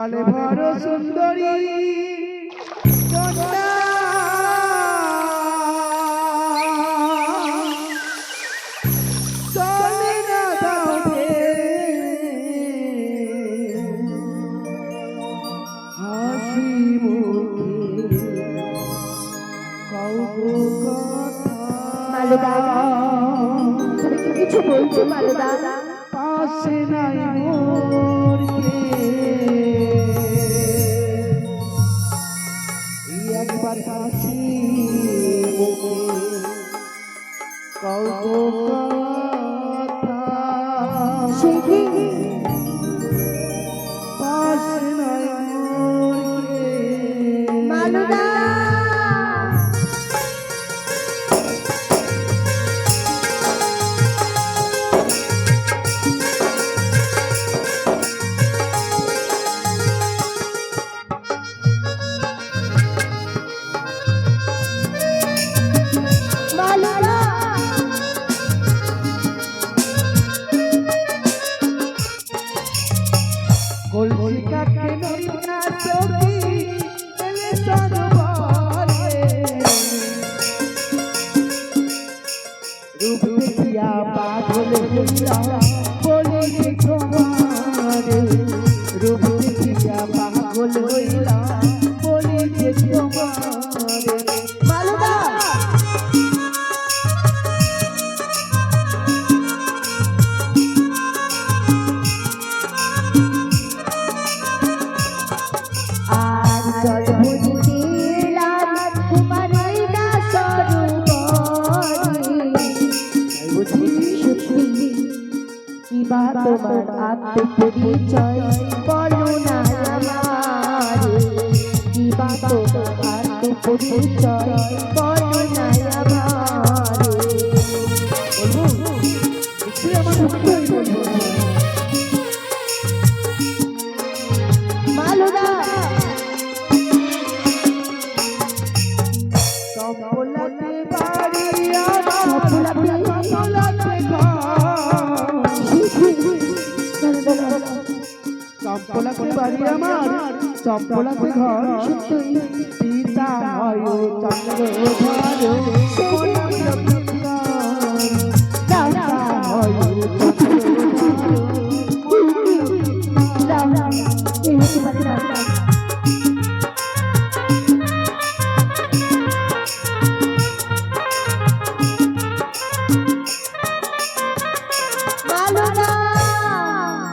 কালে বড় সুন্দরী কন্যা চলে না দাওতে হাসি মুখে কাউকে কথা মালুদা তুমি কি কিছু বলছো মালুদা? পাশে নাই মোর একবার হাসি মুখে কাউকে কথা পাশে নাই মোর মালুদা पागल होइला बोले तुम्हारे रूप देखिया पागल होइला बोले तुम्हारे मालुदा आज चल बुझिला कुमारी ना তোমার আত্মপরিচয় বলো না আমারে কিবা তোমার আত্মপরিচয় বলো না আমারে বলবো তুই আমার সত্যই বলবো মালুদা সম্পলাতে বাড়ি সম্পলাতে চম্পলাতে বাড়ি আমার চম্পলাতে ঘর পিতা হয় চন্দ্র